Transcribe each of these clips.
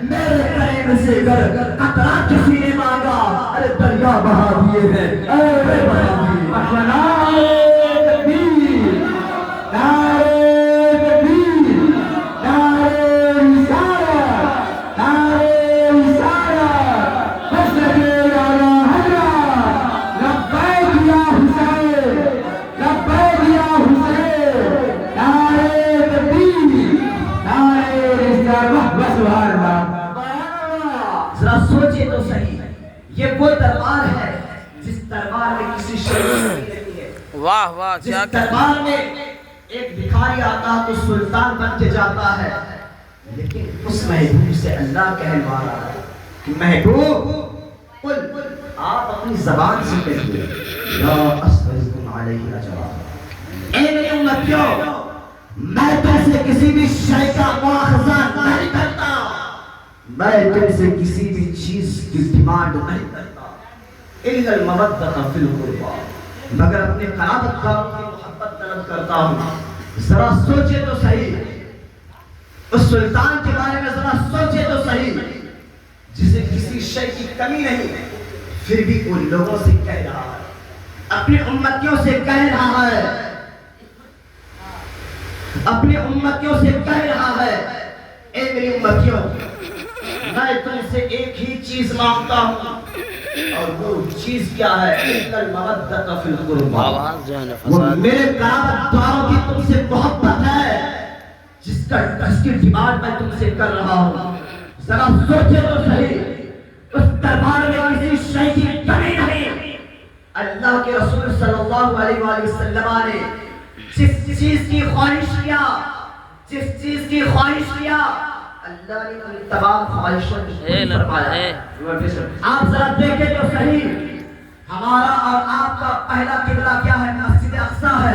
میرے کریم سے گر قطرہ کسی نے مانگا ارے دریا بہا دیے ہیں اے بہا دیے نعرہ تکبیر نعرہ تکبیر نعرہ رسالت نعرہ رسالت حسن اعلی حضرت لبیک یا حسین لبیک یا حسین نعرہ تکبیر نعرہ رسالت سبحان اللہ ذرا سوچے تو صحیح یہ وہ دربار ہے جس دربار میں کسی شریف نہیں ہے واہ واہ کیا جس دربار میں ایک بھکاری آتا تو سلطان بن کے جاتا ہے لیکن اس محبوب سے اللہ کہلوا رہا ہے کہ محبوب قل آپ اپنی زبان سے کہیے لا اسألکم علیہ اجرا اے میری امتیوں میں تم سے کسی بھی شے کا مواخذہ نہیں کرتا میں تم سے کسی بھی چیز کی ڈیمانڈ نہیں کرتا الا المودۃ فی القربى مگر اپنے قرابت داروں کی محبت طلب کرتا ہوں ذرا سوچے تو صحیح اس سلطان کے بارے میں ذرا سوچے تو صحیح جسے کسی شے کی کمی نہیں پھر بھی ان لوگوں سے کہہ رہا ہے اپنی امتیوں سے کہہ رہا ہے اپنی امتیوں سے کہہ رہا ہے اے میری امتیوں میں تم سے ایک ہی چیز مانگتا ہوں اور وہ چیز کیا ہے المودۃ فی القربى وہ میرے قرابت داروں کی تم سے محبت ہے جس کی ڈیمانڈ میں تم سے کر رہا ہوں ذرا سوچے تو صحیح اس دربار میں کسی شے کی کمی نہیں اللہ کے رسول صلی اللہ علیہ وآلہ وسلم نے جس چیز کی خواہش کیا اللہ نے ان تمام خواہشوں کو فرمایا آپ ذرا دیکھیں تو صحیح ہمارا اور آپ کا پہلا قبلہ کیا ہے مسجد اقصی ہے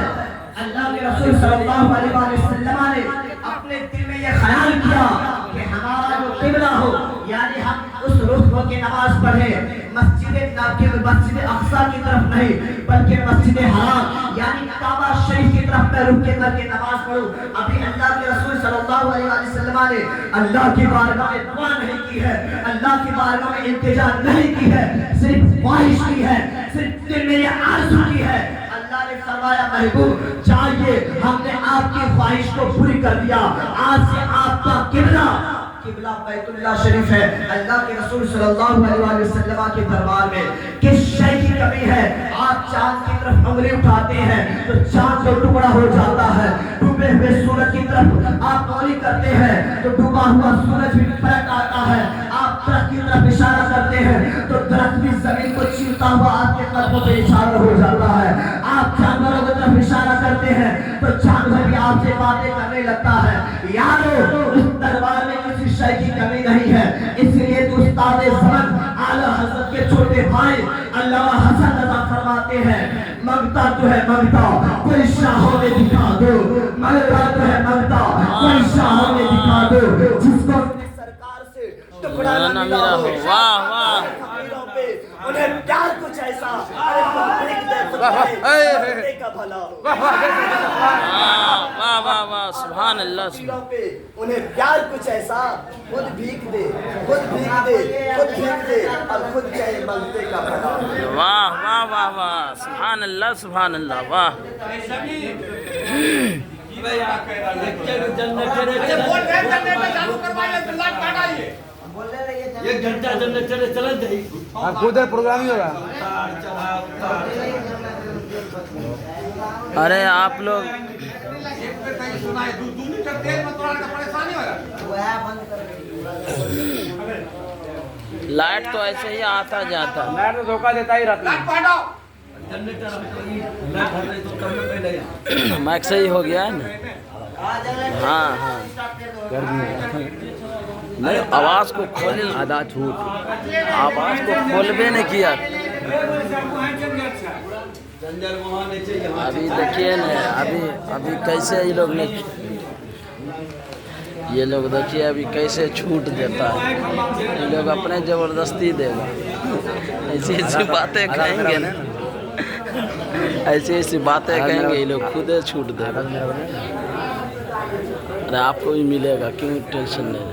اللہ کے رسول صلی اللہ علیہ وسلم نے اپنے دل میں یہ خیال کیا کہ ہمارا جو قبلہ ہو یعنی ہم اس رخ ہو کے نماز پڑھیں مسجد اقصی کی طرف نہیں بلکہ مسجد حرام یعنی کعبہ شریف کی طرف میں رخ کے کر کے نماز پڑھوں ابھی اللہ کے رسول صلی اللہ علیہ وسلم نے اللہ کی بارگاہ میں دعا نہیں کی ہے اللہ کی بارگاہ میں التجا نہیں کی ہے صرف خواہش کی ہے صرف دل میں یہ آرزو کی ہے اللہ نے فرمایا محبوب چاہیے ہم نے آپ کی خواہش کو پوری کر دیا آج سے آپ کا قبلہ بیت اللہ شریف ہے اللہ کے رسول صلی اللہ علیہ وسلم کے دربار میں کس شے کی کمی ہے آپ چاند کی طرف انگلی اٹھاتے ہیں تو چاند کا ٹکڑا ہو جاتا ہے ڈوبے ہوئے سورج کی طرف آپ انگلی کرتے ہیں تو ڈوبا ہوا سورج بھی پلٹ آتا ہے آپ درخت کی طرف اشارہ کرتے ہیں تو درخت بھی زمین کو چیرتا ہوا آپ کے قدموں پہ اشارہ ہو جاتا ہے آپ جانوروں کی طرف اشارہ کرتے ہیں تو جانور بھی آپ سے باتیں کرنے لگتا ہے یارو اس دربار میں کسی شے کی کمی نہیں ہے اس لیے تو استاد زمن اعلی حضرت کے چھوٹے بھائی علامہ حسن رضا فرماتے ہیں مانگتا تو ہے مانگتا کوئی شاہوں میں دکھا دو مانگتا تو ہے مانگتا کوئی شاہوں میں دکھا دو جس کو اپنے سرکار سے ٹکڑا نہ ملا ہو واہ واہ انہیں پیار کچھ ایسا واہ واہ واہ سبحان اللہ انہیں پیار کچھ ایسا خود بھیک دے خود بھیک دے خود بھیک دے اور خود چاہے مانگتے کا بھلا واہ واہ واہ واہ سبحان اللہ واہ ایک گھنٹہ جنت چلن دے خود پروگرام ہی ہوگا ارے آپ لوگ لائٹ تو ایسے ہی آتا جاتا لائٹ تو دھوکہ دیتا ہی رہتا مائک صحیح ہو گیا ہے نا ہاں ہاں نہیں آواز کو کھولے آدھا جھوٹ آواز کو کھولبے نہیں کیا ابھی دیکھیے نا ابھی کیسے یہ لوگ دیکھیے ابھی کیسے چھوٹ دیتا ہے یہ لوگ اپنے زبردستی دے گا ایسی ایسی باتیں کہیں گے نا ایسی ایسی باتیں کہیں گے یہ لوگ خود چھوٹ دے گا ارے آپ کو بھی ملے گا کیوں ٹینشن نہیں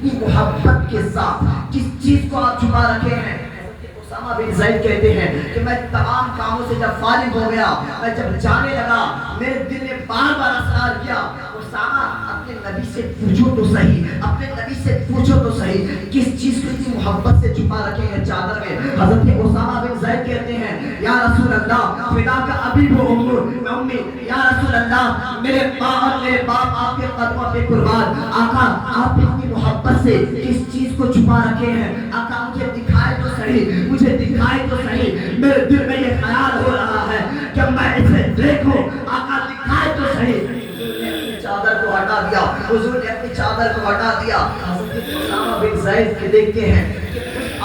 کی محبت کے ساتھ جس چیز کو آپ چھپا رکھے ہیں. اسامہ بن زید کہتے ہیں کہ میں تمام کاموں سے جب فارغ ہو گیا, میں جب جانے لگا, میرے دل نے بار بار اصرار کیا, اسامہ اپنے نبی سے پوچھو تو صحیح, اپنے نبی سے پوچھو تو صحیح, کس چیز کو اتنی محبت سے چھپا رکھے ہیں چادر میں. حضرت اسامہ بن زید کہتے ہیں یا رسول اللہ فدا کا ابی و امی, یا رسول اللہ میرے ماں اور میرے باپ آپ کے قدموں پہ قربان. آقا آپ اپنی محبت سے کس چیز کو چھپا رکھے ہیں, آقا مجھے دکھائے تو صحیح, مجھے دکھائے تو صحیح. میرے دل میں یہ خیال ہو رہا ہے کہ میں اسے دیکھوں, آقا دکھائے تو صحیح. چادر کو ہٹا دیا, حضور نے اپنی چادر کو ہٹا دیا. حضرت اسامہ بن زید کے دیکھتے ہیں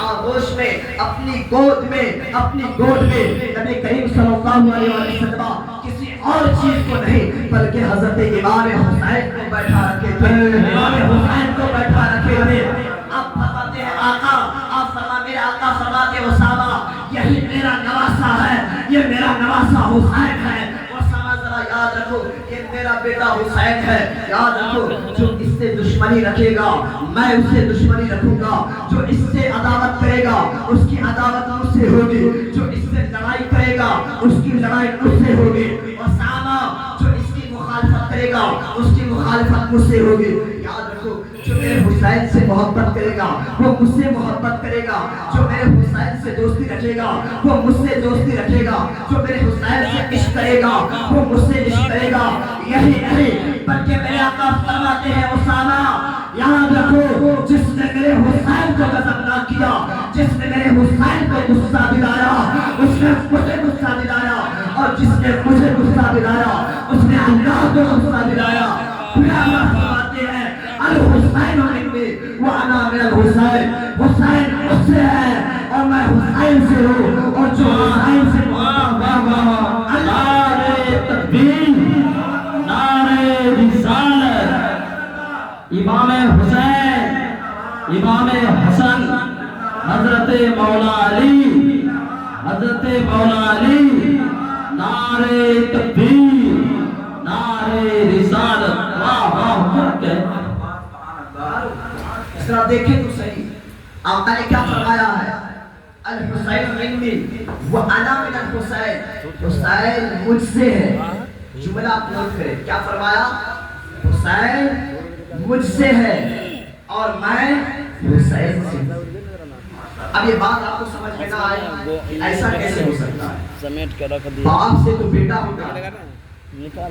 آغوش میں اپنی گود میں نبی کریم صلی اللہ علیہ وسلم کسی اور چیز کو نہیں بلکہ حضرت امام حسین کو بیٹھا رکھے تھے, امام حسین کو بیٹھا رکھے تھے. آپ فرماتے ہیں آقا, آپ میرے آقا فرماتے اسامہ یہی میرا نواسہ ہے, یہ میرا نواسہ حسین ہے. یاد رکھو کہ میرا بیٹا حسین ہے, یاد رکھو جو اس سے دشمنی رکھے گا میں اس سے دشمنی رکھوں گا, جو اس سے عداوت کرے گا اس کی عداوت مجھ سے ہوگی, جو اس سے لڑائی کرے گا اس کی لڑائی مجھ سے ہوگی. اسامہ جو اس کی مخالفت کرے گا اس کی مخالفت مجھ سے ہوگی. یاد رکھو جو میرے حسین سے محبت کرے گا وہ مجھ سے محبت کرے گا, جو میرے حسین سے دوستی رکھے گا وہ مجھ سے دوستی رکھے گا, جو میرے حسین سے عشق کرے گا وہ مجھ سے عشق کرے گا. یہی نہیں بلکہ میرے آقا فرماتے ہیں اسامہ یاد رکھو جس نے میرے حسین کو غضب نہ کیا, جس نے میرے حسین کو غصہ دلایا اس نے مجھے غصہ دلایا, اور جس نے مجھے غصہ دلایا اس نے اللہ کو غصہ دلایا. پھر اللہ فرماتے ہیں الحسین منی وانا من الحسین, حسین مجھ سے ہے اور میں حسین سے ہوں, اور جو حسین سے نعرے تکبیر, نعرے رسالت. امام حسین, امام حسن, حضرت مولا علی, حضرت مولا علی, نعرے تکبیر, نعرے رسالت. واہ واہ, اس طرح دیکھیں تو صحیح آقا نے کیا فرمایا ہے, الحسین منی وانا من الحسین, حسین مجھ سے ہے. جملہ آپ نوٹ کریں کیا فرمایا, حسین مجھ سے ہے اور میں حسین سے. اب یہ بات آپ کو سمجھ میں نہ آئے ایسا کیسے ہو سکتا ہے, سمیٹ کے رکھ دیا, باپ سے تو بیٹا ہوتا ہے,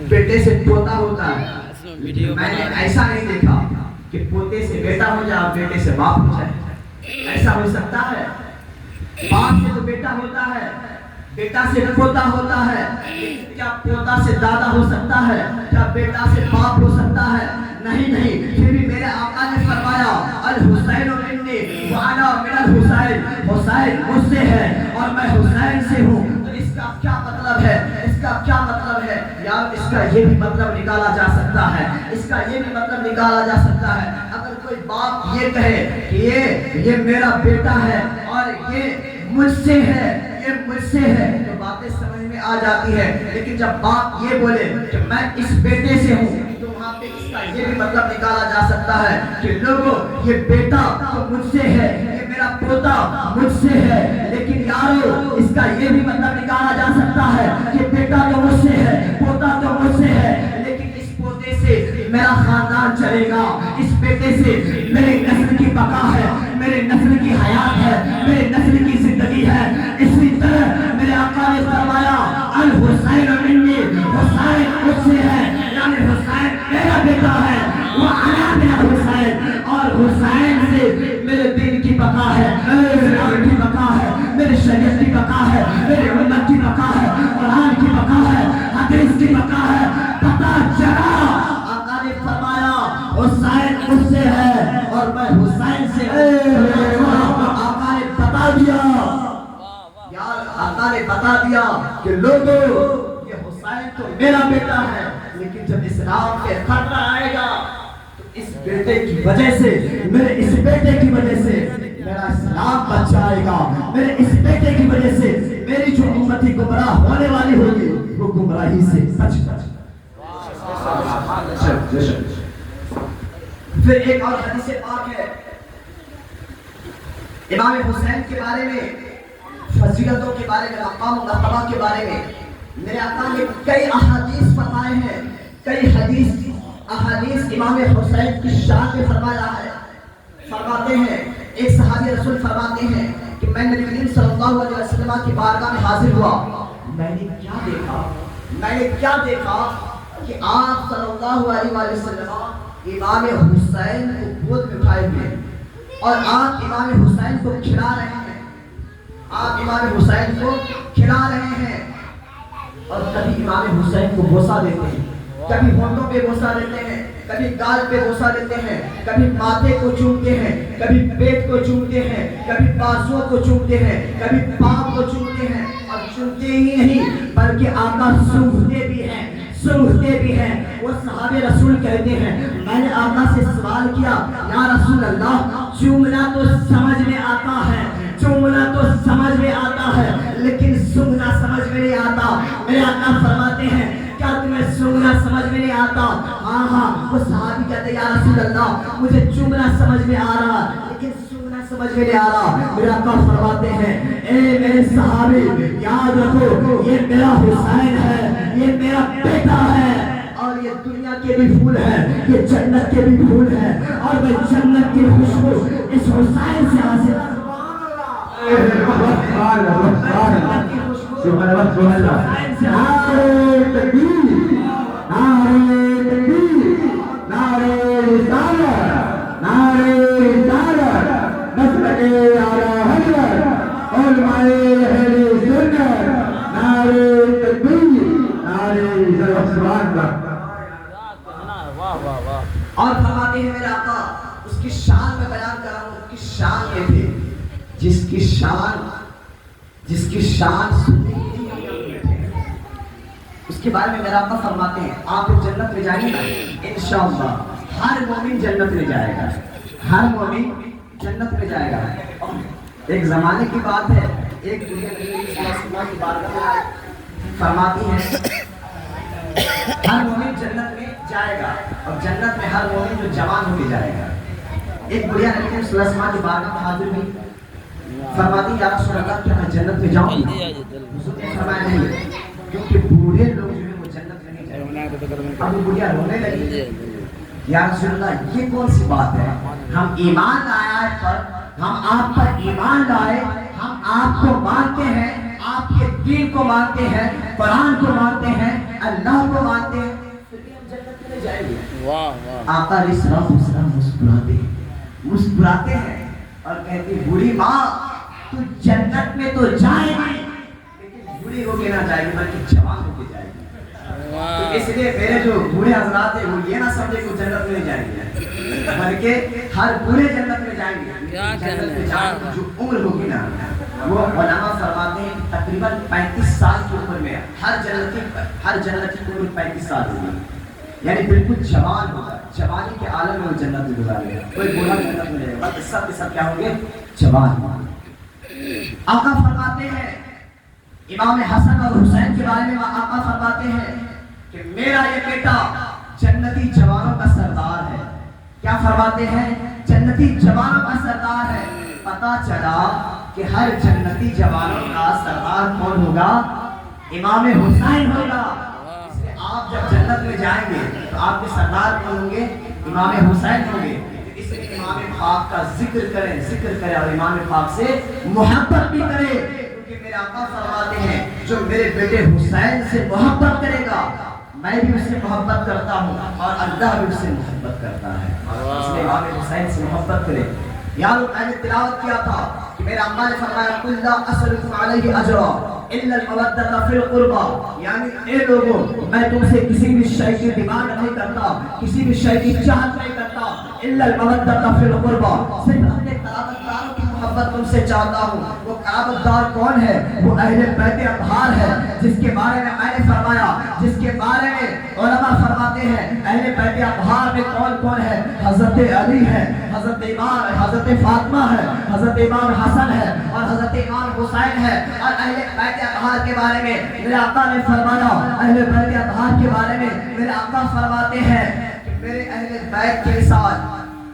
بیٹے سے پوتا ہوتا ہے. میں نے ایسا نہیں دیکھا کہ پوتے سے بیٹا ہو جائے, بیٹے سے باپ ہو جائے. ایسا ہو سکتا ہے؟ باپ سے تو بیٹا ہوتا ہے, بیٹا سے پوتا ہوتا ہے, کیا پوتا سے دادا ہو سکتا ہے, کیا بیٹا سے باپ ہو سکتا ہے؟ نہیں نہیں. پھر بھی میرے آقا نے فرمایا الحسین منی وانا من الحسین, حسین مجھ سے ہے اور میں حسین سے ہوں. تو اس کا کیا مطلب ہے, اس کا کیا مطلب ہے یار, اس کا یہ بھی مطلب نکالا جا سکتا ہے, اس کا یہ بھی مطلب نکالا جا سکتا ہے. اگر کوئی باپ یہ کہے کہ یہ میرا بیٹا ہے اور یہ مجھ سے ہے, یہ مجھ سے ہے, تو باتیں سمجھ میں آ جاتی ہے. لیکن جب باپ یہ بولے کہ میں اس بیٹے سے ہوں, تو وہاں پہ اس کا یہ بھی مطلب نکالا جا سکتا ہے کہ لوگوں یہ بیٹا تو مجھ سے ہے, یہ میرا پوتا مجھ سے ہے, لیکن یارو اس کا یہ بھی مطلب نکالا جا سکتا ہے کہ بیٹا تو مجھ سے ہے, پوتا تو مجھ سے ہے, لیکن اس پوتے سے میرا خاندان چلے گا, اس بیٹے سے میری نسل کی بقا ہے, میرے نسل کی حیات ہے, میرے نسل کی زندگی ہے. اسی طرح میرے آقا نے فرمایا الحسین منی, حسین مجھ سے ہے, یعنی حسین میرا بیٹا ہے, وانا من الحسین, اور حسین سے میرے دین کی بقا ہے, میرے اسلام کی بقا ہے, میرے شریعت کی بقا ہے, میرے امت کی بقا ہے, قرآن کی بقا ہے, حدیث کی بقا ہے. پتہ چلا آقا نے فرمایا حسین مجھ سے ہے اور میں حسین سے ہوں. آقا نے بتا دیا یار, آقا نے بتا دیا کہ لوگوں یہ حسین تو میرا بیٹا ہے, لیکن جب اسلام پہ خطرہ آئے گا تو اس بیٹے کی وجہ سے, میرے اس بیٹے کی وجہ سے میرا اسلام بچ جائے گا, میرے اس بیٹے کی وجہ سے میری جو امتی گمراہ ہونے والی ہوگی وہ گمراہی سے بچ جائے. پھر ایک اور حدیث پاک ہے امام حسین کے بارے میں، فضیلتوں کے بارے میں، مقام و مرتبہ کے بارے میں میرے آقا نے کئی احادیث فرمائے ہیں، کئی احادیث امام حسین کی شان میں فرمایا ہے۔ فرماتے ہیں ایک صحابی رسول فرماتے ہیں کہ میں نبی کریم صلی اللہ علیہ وسلم کی بارگاہ میں حاضر ہوا، میں نے کیا دیکھا کہ آپ صلی اللہ علیہ وسلم امام حسین کو گود میں اٹھائے ہوئے اور آپ امام حسین کو کھلا رہے ہیں، اور کبھی امام حسین کو بوسہ دیتے ہیں، کبھی ہونٹوں پہ بوسہ دیتے ہیں، کبھی گال پہ بوسہ دیتے ہیں، کبھی ماتھے کو چومتے ہیں، کبھی پیٹ کو چومتے ہیں، کبھی بازوؤں کو چومتے ہیں، کبھی پاؤں کو چومتے ہیں، اور چومتے ہی نہیں بلکہ آقا سونگھتے بھی ہیں۔ وہ صحابہ رسول کہتے ہیں میں نے آقا سے سوال کیا یا رسول اللہ چومنا تو سمجھ میں آتا ہے لیکن سونگھنا سمجھ میں نہیں آتا۔ میرے آقا فرماتے ہیں کیا تمہیں سونگھنا سمجھ میں نہیں آتا؟ ہاں۔ وہ صحابی کہتے ہیں یا رسول اللہ مجھے چومنا سمجھ میں آ رہا لیکن سونگھنا سمجھ میں نہیں آ رہا۔ میرے آقا فرماتے ہیں اے میرے صحابی یاد رکھو یہ میرا حسین ہے، یہ میرا بیٹا ہے، اور یہ دنیا کے بھی پھول ہے، یہ جنت کے بھی پھول ہے، اور میں جنت کی خوشبو اس حسین سے حاصل اور فرماتے ہیں میرے آقا اس کی شان میں بیان کر رہا ہوں، اس کی شان یہ تھی جس کی شان سننے کے لیے اس کے بارے میں میرا آقا فرماتے ہیں آپ جنت میں جائیں گے نا انشاءاللہ، ہر مومن جنت میں جائے گا۔ ایک زمانے کی بات ہے، ایک دنیا کی بارگاہ میں فرماتی ہے ہر مومن جنت میں جائے گا، اور جنت میں ہر مومن جو جوان ہو کے جائے گا۔ ایک بڑھیا نبی صلی اللہ علیہ وسلم کی بارگاہ میں حاضر ہوئی، فرماتی یا رسول اللہ کیا میں جنت میں جاؤں گی؟ حضور نے فرمایا نہیں، کیونکہ بوڑھے لوگ جو ہیں وہ جنت میں نہیں جائیں گے۔ اب وہ بڑھیا رونے لگی، یا رسول اللہ یہ کون سی بات ہے؟ ہم ایمان لائے پر، ہم آپ پر ایمان لائے، ہم آپ کو مانتے ہیں، آپ کے دین کو مانتے ہیں، قرآن کو مانتے ہیں، اللہ کو مانتے ہیں، پھر بھی ہم جنت میں جائیں گے۔ آقا علیہ السلام مسکراتے ہیں اور کہتے ہیں بوڑھی ماں تو جنت میں تو جائے گی لیکن بوڑھی ہو کے نہ جائے گی بلکہ جوان ہو کے جائے گی۔ تو اس لیے میرے جو بوڑھے حضرات ہیں وہ یہ نہ سمجھے کہ جنت میں نہیں جائیں گے بلکہ ہر بوڑھے جنت میں جائیں گے، جنت میں جائیں گے جو عمر ہوگی نا۔ وہ علماء فرماتے ہیں کہ تقریباً 35 سال کی عمر میں ہر جنتی کی عمر 35 سال ہوگی، یعنی بالکل جوان ہوگا، جوانی کے عالم میں وہ جنت میں گزارے گا، کوئی بوڑھا جنت میں رہے گا، سب کے سب کیا ہوں گے؟ جوان۔ آقا فرماتے ہیں امام حسن اور حسین کے بارے میں آقا فرماتے ہیں کہ میرا یہ بیٹا جنتی جوانوں کا سردار ہے۔ کیا فرماتے ہیں؟ جنتی جوانوں کا سردار ہے۔ پتا چلا کہ ہر جنتی جوانوں کا سردار کون ہوگا؟ امام حسین ہوگا۔ آپ جب جنت میں جائیں گے تو آپ کے سردار کون ہوں گے؟ امام حسین ہوں گے۔ اس لیے امام پاک کا ذکر کریں اور امام پاک سے محبت بھی کریں، کیونکہ میرے آقا فرماتے ہیں جو میرے بیٹے حسین سے محبت کرے گا میں بھی اس سے محبت کرتا ہوں اور اللہ بھی اس سے محبت کرتا ہے۔ اس لیے امام حسین سے محبت کریں۔ یار میں نے تلاوت کیا تھا کہ میرے اماں نے فرمایا قل لا اسألکم علیہ اجرا الا المودۃ فی القربى، یعنی اے لوگوں میں تم سے کسی بھی شے کی ڈیمانڈ نہیں کرتا، کسی بھی شے کی چاہت نہیں کرتا، الا المودۃ فی القربى، صرف اپنے قرابت داروں کی محبت تم سے چاہتا ہوں۔ وہ قرابت دار کون ہے؟ وہ اہل بیت اطہار ہے، جس کے بارے میں نے فرمایا، جس کے بارے میں علماء فرماتے ہیں اہل بیت اطہار میں کون کون ہے؟ حضرت علی ہے، حضرت فاطمہ ہے، حضرت امام حسن ہے اور حضرت امام حسین ہے۔ اور اہل بیت اطہار کے بارے میں میرے آقا نے فرمایا، اہل بیت اطہار کے بارے میں میرے آقا فرماتے ہیں کہ میرے اہل بیت کے ساتھ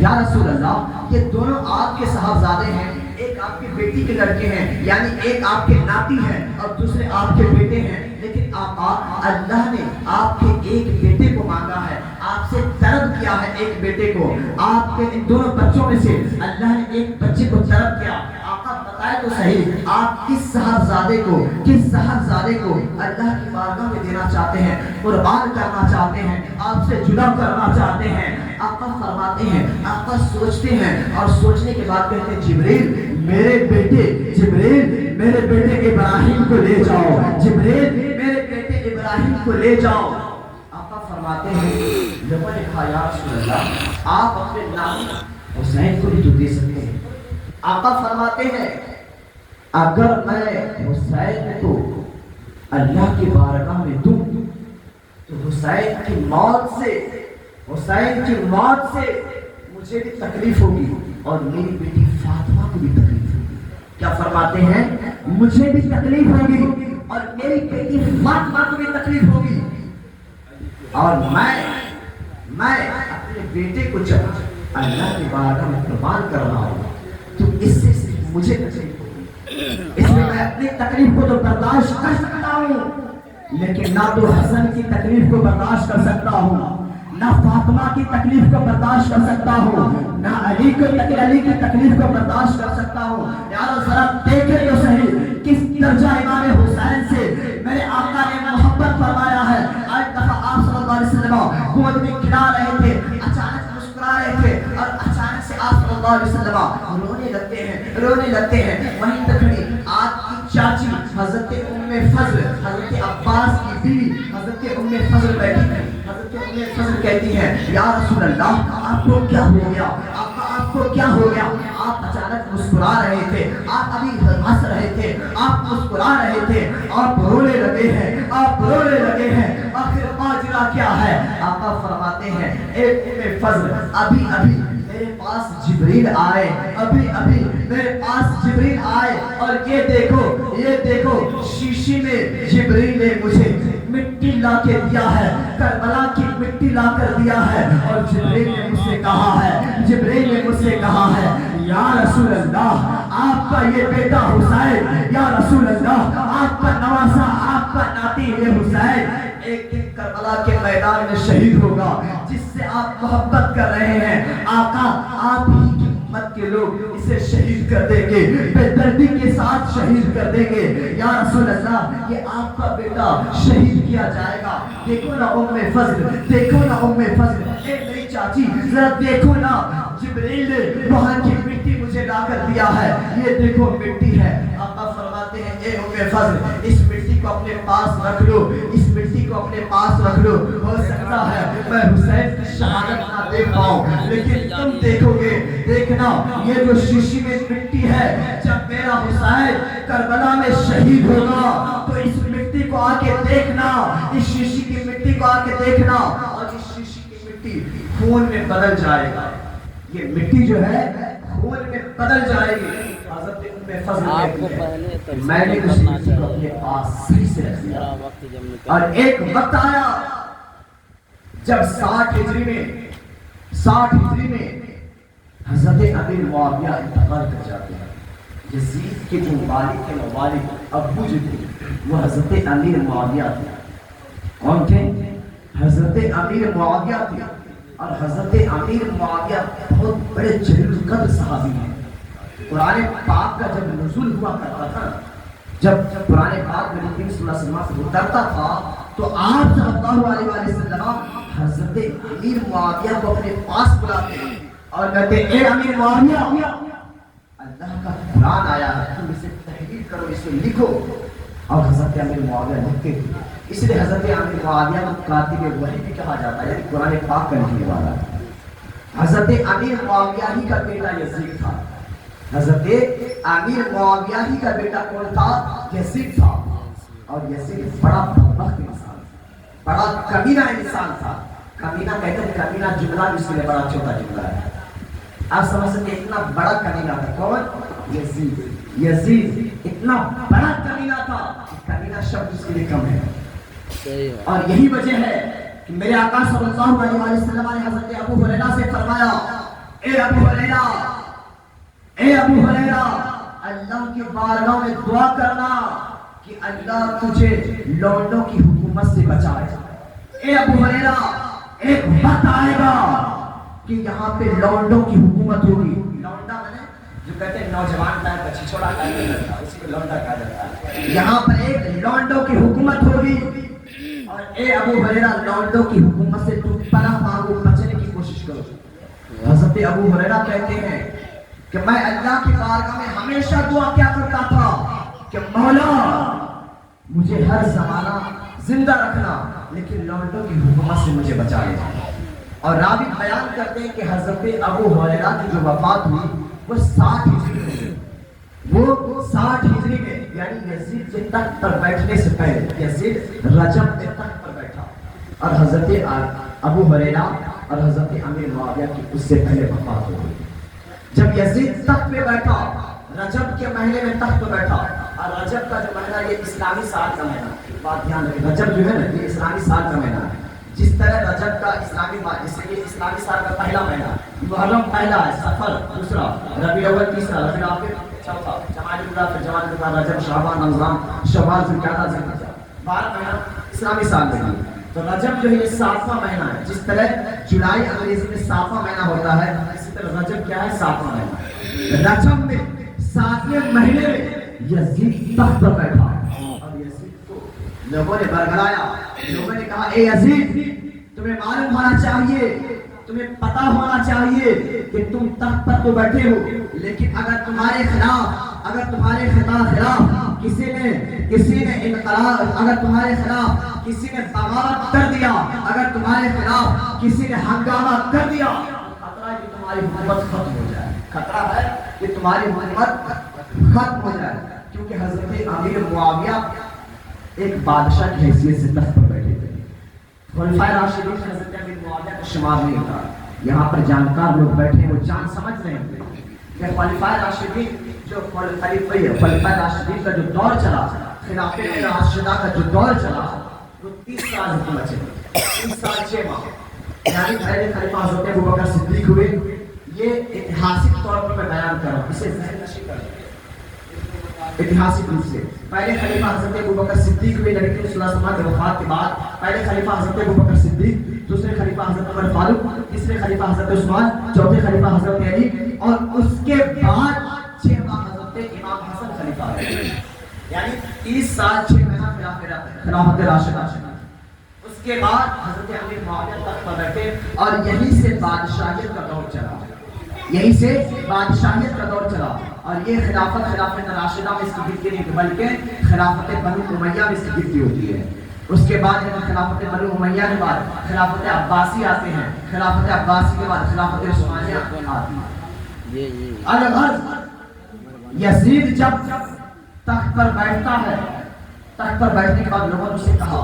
یا رسول اللہ یہ دونوں آپ کے صاحبزادے ہیں، ایک آپ کی بیٹی کے لڑکے ہیں، یعنی ایک آپ کے ناتی ہیں اور دوسرے آپ کے بیٹے ہیں، لیکن آقا اللہ نے آپ کے ایک بیٹے کو مانگا ہے، آپ سے طلب کیا ہے ایک بیٹے کو، آپ کے ان دونوں بچوں میں سے اللہ نے ایک بچے کو طلب کیا۔ آقا بتائے تو صحیح آپ کس صاحبزادے کو اللہ کی بارگاہ میں دینا چاہتے ہیں، قربان کرنا چاہتے ہیں، آپ سے جدا کرنا چاہتے ہیں؟ آقا فرماتے ہیں، آقا سوچتے ہیں اور سوچنے کے بعد کہتے ہیں جبریل میرے بیٹے ابراہیم کو لے جاؤ، جبریل میرے بیٹے ابراہیم کو لے جاؤ۔ آقا فرماتے ہیں جب نے کہا یا رسول اللہ آپ اپنے نام حسین کو بھی تو دے سکتے ہیں۔ آقا فرماتے ہیں اگر میں حسین کو اللہ کی بارگاہ میں دوں تو حسین کی موت سے مجھے بھی تکلیف ہوگی اور میری بیٹی فاطمہ کو بھی تکلیف ہوگی۔ کیا فرماتے ہیں؟ مجھے بھی تکلیف ہوگی اور میری بیٹی فاطمہ کو بھی تکلیف ہوگی، اور میں اپنے بیٹے کو جب اللہ کی بارگاہ میں قربان کر رہا ہوں تو اس سے صرف مجھے تکلیف ہوگی، اس لیے میں اپنی تکلیف کو تو برداشت کر سکتا ہوں لیکن نہ تو حسن کی تکلیف کو برداشت کر سکتا ہوں، نہ فاطمہ کی تکلیف کو برداشت کر سکتا ہوں، نہ علی کی تکلیف کو برداشت کر سکتا ہوں۔ یارو ذرا دیکھیں تو صحیح کس درجہ امام حسین سے میرے آقا نے محبت فرمایا ہے۔ ایک دفعہ آپ صلی اللہ علیہ وسلم گود میں کھلا رہے تھے، اچانک مسکرا رہے تھے اور اچانک سے آپ صلی اللہ علیہ وسلم رونے لگتے ہیں۔ وہیں تک کھڑی آپ کی چاچی حضرت ام فضل، حضرت عباس کی بیوی حضرت ام فضل بیٹھی تھی۔ حضرت ام فضل کہتی ہے یا رسول اللہ آپ کو کیا ہو گیا؟ آپ کو کیا ہو گیا؟ آپ اچانک مسکرا رہے تھے، آپ ابھی ہنس رہے تھے، آپ مسکرا رہے تھے، آپ رونے لگے ہیں، آخر ماجرا کیا ہے؟ آقا فرماتے ہیں اے ام فضل ابھی میرے پاس جبریل آئے اور یہ دیکھو شیشی میں جبریل نے مجھے مٹی لا کے دیا ہے، کربلا کی مٹی لا کر دیا ہے، اور جبریل نے مجھ سے کہا ہے یا رسول اللہ آپ کا یہ بیٹا حسین، یا رسول اللہ آپ کا نواسا، آپ کا ناتی یہ حسین ایک دن کربلا کے میدان میں شہید ہوگا، جس سے آپ محبت کر رہے ہیں۔ آقا آپ ہی کی امت کے لوگ اسے شہید کر دیں گے، بے دردی کے ساتھ شہید کر دیں گے۔ یا رسول اللہ یہ آپ کا بیٹا شہید کیا جائے گا۔ دیکھو نا ام فضل، اے میری چاچی ذرا دیکھو نا جبریل نے وہاں کی مٹی مجھے لا کر دیا ہے، یہ دیکھو مٹی ہے۔ آقا فرماتے ہیں اے ام فضل اس مٹی کو اپنے پاس رکھ لو، ہو سکتا ہے میں حسین کی شہادت نہ دیکھ پاؤں لیکن تم دیکھو گے، دیکھنا یہ جو شیشی میں مٹی ہے جب میرا حسین کربلا میں شہید ہوگا تو اس مٹی کو آ کے دیکھنا، اس شیشی کی مٹی کو آ کے دیکھنا، اور اس شیشی کی مٹی خون میں بدل جائے گا، یہ مٹی جو ہے خون میں بدل جائے گی۔ حضرت ام فضل میں نے اس مٹی کو اپنے پاس صحیح سے رکھ دیا، اور ایک وقت آیا جب 60 ہجری میں حضرت امیر معاویہ انتقال کر جاتے ہیں۔ یزید کے جو والد ابو جو تھے وہ حضرت امیر معاویہ تھے۔ کون تھے؟ حضرت امیر معاویہ تھے، اور حضرت امیر معاویہ بہت بڑے جلیل القدر صحابی ہیں۔ قرآن پاک کا جب نزول ہوا کرتا تھا، جب قرآن پاک نبی کریم صلی اللہ علیہ وسلم سے اترتا تھا تو آپ صلی اللہ علیہ وسلم حضرت امیر معاویہ کو اپنے پاس بلاتے اور کہتے اے امیر معاویہ اللہ کا قرآن آیا ہے، تم اسے تحریر کرو، اسے لکھو۔ اور حضرت امیر معاویہ لکھتے تھے، اس لیے حضرت امیر معاویہ کو کاتب وحی بھی کہا جاتا ہے، یعنی قرآن پاک کا لکھنے والا۔ حضرت امیر معاویہ ہی کا بیٹا یزید تھا، حضرت امیر معاویہ ہی کا بیٹا کون تھا؟ یزید تھا، اور یزید بڑا بدبخت انسان تھا، بڑا کمینہ انسان تھا۔ کمینہ کہتے ہیں، کمینہ جملہ بھی اس لیے بڑا چھوٹا جملہ ہے، آپ سمجھ سکتے اتنا بڑا کمینہ تھا۔ کون؟ یزید اتنا بڑا کمینہ تھا، کمینہ شبد اس کے لیے کم ہے۔ اور یہی وجہ ہے کہ میرے آقا صلی اللہ علیہ وسلم نے حضرت ابو ہریرہ سے فرمایا اے ابو ہریرہ اللہ کی بارگاہ میں دعا کرنا کہ اللہ تجھے لونڈوں کی حکومت سے بچائے. اے ابو ہریرہ ایک وقت آئے گا کہ یہاں پہ لونڈوں کی حکومت ہوگی. لونڈا مانے جو کہتے ہیں نوجوان ٹائپ کا چھچوڑا ٹائپ کا اسی کو لونڈا کہا جاتا ہے. یہاں پر ایک لونڈوں کی حکومت ہوگی اور اے ابو ہریرہ لونڈوں کی حکومت سے تم پناہ مانگو, بچنے کی کوشش کرو. حضرت ابو ہریرہ کہتے ہیں کہ میں اللہ کی بارگاہ میں ہمیشہ دعا کیا کرتا تھا کہ مولا مجھے ہر زمانہ زندہ رکھنا لیکن لونڈوں کی حکومت سے مجھے بچا لے. اور راوی بیان کرتے ہیں کہ حضرت ابو ہریرہ کی جو وفات ہوئی وہ 60 ہجری میں, وہ 60 ہجری میں یعنی یزید کے تخت پر بیٹھنے سے پہلے. یزید رجب کے تخت پر بیٹھا اور حضرت ابو ہریرہ اور حضرت امیر معاویہ کی اس سے پہلے وفات ہو گئی. جب یزید تخت پہ بیٹھا رجب کے مہینے میں تخت پہ بیٹھا, اور رجب کا جو مہینہ یہ اسلامی سال کا مہینہ, بات دھیان رکھیں رجب جو ہے نا یہ اسلامی سال کا مہینہ ہے. جس طرح رجب کا اسلامی اسلامی سال کا پہلا مہینہ محرم پہلا ہے, صفر دوسرا, ربیع اول تیسرا, ربیع الاخر چوتھا, جمادی الاولی پھر جمادی الاولی, رجب شعبان رمضان شوال ذوالقعدہ ذوالحجہ, 12 مہینہ اسلامی سال میں. تو رجب جو ہے یہ 7واں مہینہ ہے. جس طرح جولائی انگریزی میں 7واں مہینہ ہوتا ہے اسی طرح رجب کیا ہے 7واں مہینہ. رجب میں 7ویں مہینے میں یزید تخت پر بیٹھا اور یزید کو لوگوں نے برگلایا. لوگوں نے کہا اے یزید تمہیں معلوم ہونا چاہیے, تمہیں پتا ہونا چاہیے کہ تم تخت پر تو بیٹھے ہو لیکن اگر تمہارے خلاف کسی نے انقلاب, اگر تمہارے خلاف کسی نے بغاوت کر دیا, اگر تمہارے خلاف کسی نے ہنگامہ کر دیا, خطرہ ہے کہ تمہاری حکومت ختم ہو جائے. خطرہ ہے کہ تمہاری حکومت ختم ہو جائے. کیونکہ حضرت امیر معاویہ ایک بادشاہ کی حیثیت سے تخت پر بیٹھے تھے. خلفائے راشدین میں حضرت امیر معاویہ کا شمار نہیں تھا. یہاں پر جانکار لوگ بیٹھے ہیں وہ جان سمجھ رہے ہیں کہ خلفائے راشدین جو خلفائے راشدین کا جو دور چلا, خلافت راشدہ کا جو دور چلا وہ 30 سال حکومت چلی, 30 سال 6 ماہ. یعنی پہلے خلیفہ حضرت ابوبکر صدیق ہوئے. یہ ایتہاسک طور پر میں بیان کر رہا ہوں, اسے ذہن نشین کر لیں. ایتہاسک روپ سے پہلے خلیفہ حضرت ابوبکر صدیق ہوئے نبی کریم صلی اللہ علیہ وسلم کے وفات کے بعد. پہلے خلیفہ حضرت ابوبکر صدیق, دوسرے خلیفہ حضرت عمر فاروق, تیسرے خلیفہ حضرت عثمان, چوتھے خلیفہ حضرت علی, اور اس کے بعد 6 ماہ حضرت امام حسن خلیفہ رہے. یعنی 30 سال 6 مہینہ خلافت راشدہ. اس کے بعد حضرت امیر معاویہ تخت پر بیٹھے اور یہیں سے بادشاہیت کا دور چلا. اور یہ خلافت راشدہ میں اس کی گنتی نہیں بلکہ خلافت بنو امیہ میں اس کی گنتی ہوتی ہے. اس کے بعد خلافت بنو امیہ کے بعد خلافت عباسی آتے ہیں, خلافت عباسی کے بعد خلافت عثمانیہ آتی ہے. الغرض یزید جب تخت پر بیٹھتا ہے, تخت پر بیٹھنے کے بعد لوگوں نے اسے کہا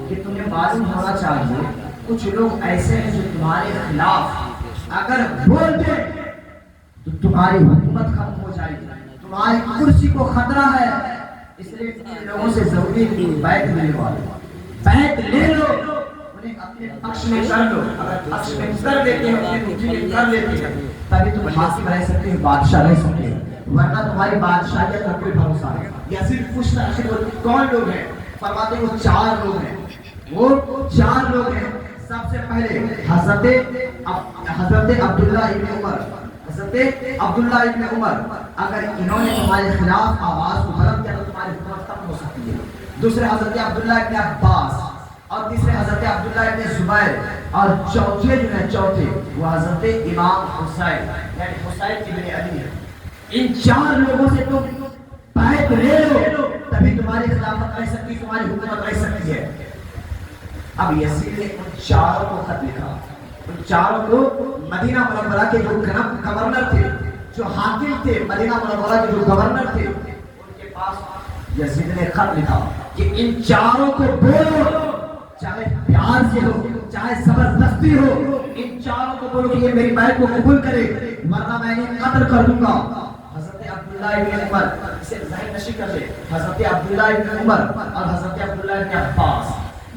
کہ تمہیں معلوم ہونا چاہیے کچھ لوگ ایسے ہیں جو تمہارے خلاف اگر بول دیں تو تمہاری حکومت ختم ہو جائے گی, تمہاری کرسی کو خطرہ ہے. اس لیے تم لوگوں سے ضروری ہے بیعت لینے والے, بیعت لے لو, انہیں اپنے پکش میں کر لو. اگر پکش میں کر لیتے ہیں, اپنے مجھے میں کر لیتے ہیں, تبھی تم حاکم رہ سکتے ہو, بادشاہ رہ سکتے ہو, ورنہ تمہاری بادشاہیت کا کوئی بھروسہ نہیں. یزید پوچھتا ہے کون لوگ ہیں؟ فرماتے ہیں وہ 4 لوگ ہیں. وہ 4 لوگ ہیں. سب سے پہلے حضرت عبداللہ ابن عمر. حضرت عبداللہ ابن عمر اگر انہوں نے تمہارے خلاف آواز کو بلند کیا تو تمہاری حکومت ختم ہو سکتی ہے. دوسرے حضرت عبداللہ ابن عباس, اور تیسرے حضرت عبداللہ ابن زبیر, اور چوتھے جو ہے چوتھے وہ حضرت امام حسین یعنی حسین ابن علی ہے. ان 4 لوگوں سے تم بیعت لے لو تبھی تمہاری خلافت رہ سکتی, تمہاری حکومت رہ سکتی ہے. اب یزید نے ان 4 کو خط لکھا. ان 4 کو مدینہ منورہ کے جو گورنر تھے, جو حاکم تھے مدینہ منورہ کے جو گورنر تھے, ان کے پاس یزید نے خط لکھا کہ ان 4 کو بولو, چاہے پیار سے ہو چاہے زبردستی ہو, ان 4 کو بولو کہ یہ میری بیعت کو قبول کرے ورنہ میں انہیں قتل کر دوں گا. حضرت عبداللہ ابن عمر, اسے ذہن نشین کر لے, حضرت عبداللہ ابن عمر اور حضرت عبداللہ ابن عباس,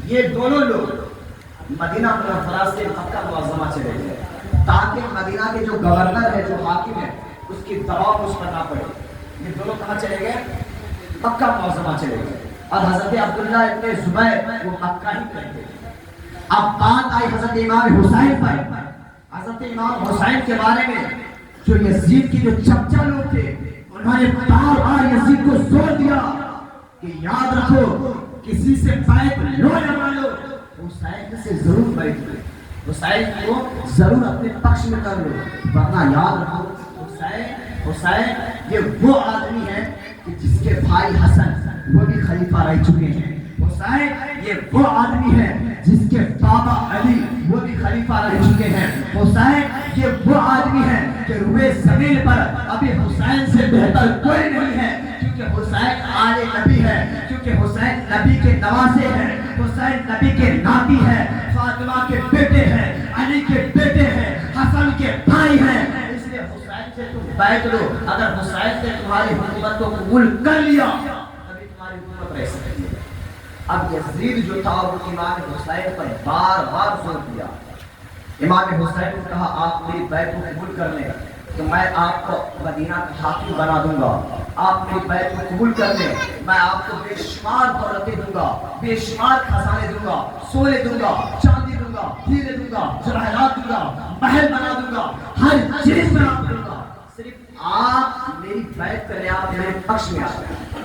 یہ دونوں لوگ مدینہ منورہ سے مکہ معظمہ چلے گئے تاکہ مدینہ کے جو گورنر ہے جو حاکم ہے اس کی دباؤ اس پر نہ پڑے. یہ دونوں کہاں چلے گئے؟ مکہ معظمہ چلے گئے. اور حضرت عبداللہ ابن زبیر وہ مکہ ہی رہتے تھے. اب بات آئی حضرت امام حسین پر. حضرت امام حسین کے بارے میں جو یزید کی جو چمچا لوگ تھے انہوں نے بار بار یزید کو زور دیا کہ یاد رکھو کسی سے بیعت لو یا نہ لو حسین سے ضرور بیعت لو, حسین کو ضرور اپنے پکش میں کر لو, ورنہ یاد رکھو حسین یہ وہ آدمی ہے کہ جس کے بھائی حسن وہ بھی خلیفہ رہ چکے ہیں. حسین یہ وہ آدمی ہے جس کے بابا علی وہ بھی خلیفہ رہ چکے ہیں. حسین یہ وہ آدمی ہے کہ روئے زمین پر ابھی حسین سے بہتر کوئی نہیں ہے, کیونکہ حسین آل نبی ہے, کیونکہ حسین نبی کے نواسے ہیں, حسین نبی کے ناتی ہے, فاطمہ کے بیٹے ہیں, علی کے بیٹے ہیں, حسن کے بھائی ہیں. اس لیے حسین سے تم بیعت لو. اگر حسین سے تمہاری حکومت کو قبول کر لیا تبھی تمہاری حکومت رہ سکتی ہے. اب یزید جو تھا وہ امام حسین پر بار بار زور دیا. امام حسین نے کہا آپ میری بیعت کو قبول کر لیں تو میں آپ کو مدینہ کا حاکم بنا دوں گا. آپ میری بیعت کو قبول کر لیں میں آپ کو بے شمار دولتیں دوں گا, بے شمار خزانے دوں گا, سونے دوں گا, چاندی دوں گا, ہیرے دوں گا, جواہرات دوں گا, محل بنا دوں گا, ہر چیز بنا دوں گا. صرف آپ میری بیعت کریں, آپ میرے پکش میں آ جائیں,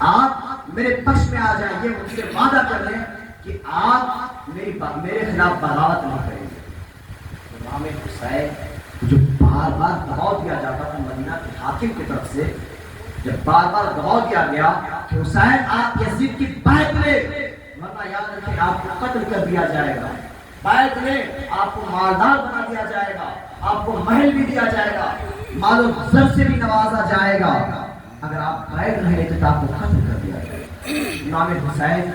آپ میرے پکش میں آ جائیں. یہ مجھ سے وعدہ کر لیں کہ آپ میرے خلاف بغاوت نہیں کریں گے. امام حسین جو بار بار دباؤ دیا جاتا تھا مدینہ کے حاکم کی طرف سے, جب بار بار دباؤ دیا گیا کہ حسین آپ یزید کی بیعت لیں ورنہ یاد رکھیں آپ کو قتل کر دیا جائے گا, بیعت لیں آپ کو مالدار بنا دیا جائے گا, آپ کو محل بھی دیا جائے گا, مال و زر سے بھی نوازا جائے گا, اگر آپ بیعت نہیں لیتے تو آپ کو قتل کر دیا جائے گا. امام حسین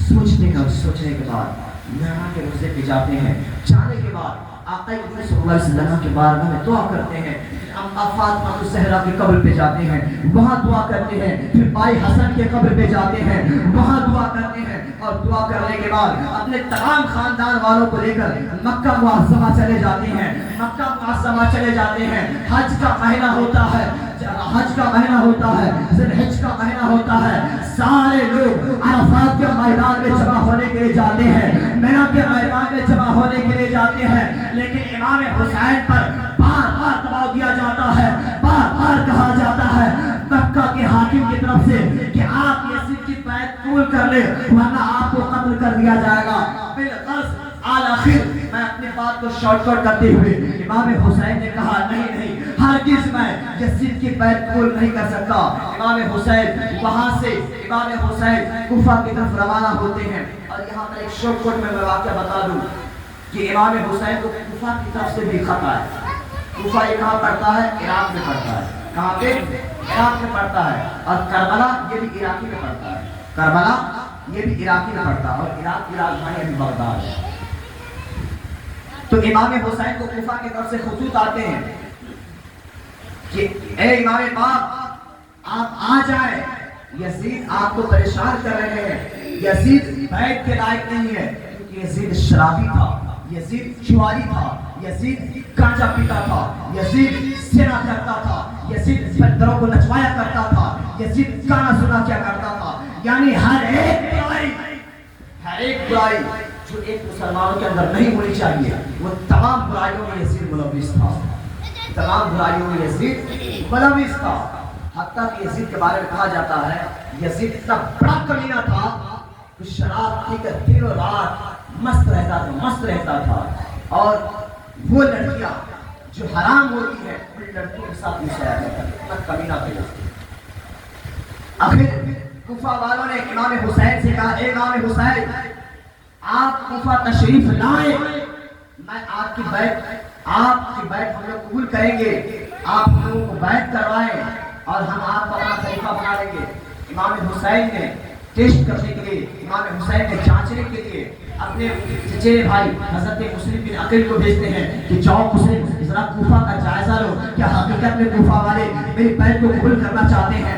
سوچنے کے بعد میرا کے روزے پہ جاتے ہیں. جانے کے بعد آقا صلی اللہ علیہ وسلم کے بارگاہ میں دعا کرتے ہیں. اما فاطمہ الزہرا کی قبر پہ جاتے ہیں, وہاں دعا کرتے ہیں. پھر بھائی حسن کے قبر پہ جاتے ہیں, وہاں دعا کرتے ہیں. اور دعا کرنے کے بعد اپنے تمام خاندان والوں کو لے کر مکہ معظمہ چلے جاتے ہیں. مکہ معظمہ چلے جاتے ہیں. حج کا مہینہ ہوتا ہے, حج کا مہینہ ہوتا ہے, ذی الحج کا مہینہ ہوتا ہے. سارے لوگ عرفات کے میدان میں جمع ہونے کے لیے جاتے ہیں, مینا کے میدان میں جمع ہونے کے لیے جاتے ہیں. لیکن امام حسین پر بار بار دباؤ دیا جاتا ہے, بار بار کہا جاتا ہے مکہ کے حاکم کی طرف سے کہ آپ یزید کی بیعت قبول کر لیں ورنہ آپ کو قتل کر دیا جائے گا. بالغرض آخر میں اپنی بات کو شارٹ کٹ کرتے ہوئے امام حسین نے کہا نہیں, ہرگز میں یزید کی بیعت قبول نہیں کر سکتا. امام حسین وہاں سے امام حسین کوفہ کی طرف روانہ ہوتے ہیں. اور یہاں پر ایک شارٹ کٹ میں واقعہ بتا دوں کہ امام حسین کو کوفہ کی طرف سے بھی خط آیا. کوفہ یہ کہاں پڑتا ہے؟ عراق میں پڑتا ہے. کہاں پہ؟ عراق میں پڑتا ہے. اور کربلا یہ بھی عراقی میں پڑتا ہے. کربلا یہ بھی عراقی میں پڑتا ہے اور عراق کی راجدھانی ابھی بغداد ہے. تو امام حسین کو کوفہ کی طرف سے خطوط آتے ہیں کہ اے امام پاک آپ آ جائیں, یزید آپ کو پریشان کر رہے ہیں. یزید بیعت کے لائق نہیں ہے کیونکہ یزید شرابی تھا, یزید جواری تھا, یزید گانجا پیتا تھا, یزید زنا کرتا تھا, یزید بندروں کو نچوایا کرتا تھا, یزید گانا سنا کیا کرتا تھا. یعنی ہر ایک برائی جو ایک مسلمانوں کے اندر نہیں ہونی چاہیے وہ تمام برائیوں میں یزید ملوث تھا. تمام برائیوں میں یزید ملوث تھا. حتیٰ کہ یزید کے بارے میں کہا جاتا ہے یزید اتنا بڑا کمینہ تھا کہ شراب پی کر دن و رات مست رہتا تھا. اور وہ لڑکیاں جو حرام ہوتی ہیں ان لڑکیوں کے ساتھ مشایا کرتا تھا. اتنا کمینہ تھا یزید. آخر کوفہ والوں نے امام حسین سے کہا اے امام حسین آپ کوفہ تشریف لائیں, میں آپ کی بیعت ہم لوگ قبول کریں گے, آپ ہم لوگوں کو بیعت کروائیں اور ہم آپ کو اپنا خلیفہ بنا لیں گے. امام حسین نے ٹیسٹ کرنے کے لیے, امام حسین نے جانچنے کے لیے اپنے چچیرے بھائی حضرت مسلم بن عقیل کو بھیجتے ہیں کہ جاؤ مسلم ذرا کوفہ کا جائزہ لو, کیا حقیقت میں کوفہ والے میری بیعت کو قبول کرنا چاہتے ہیں.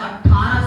18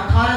18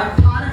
18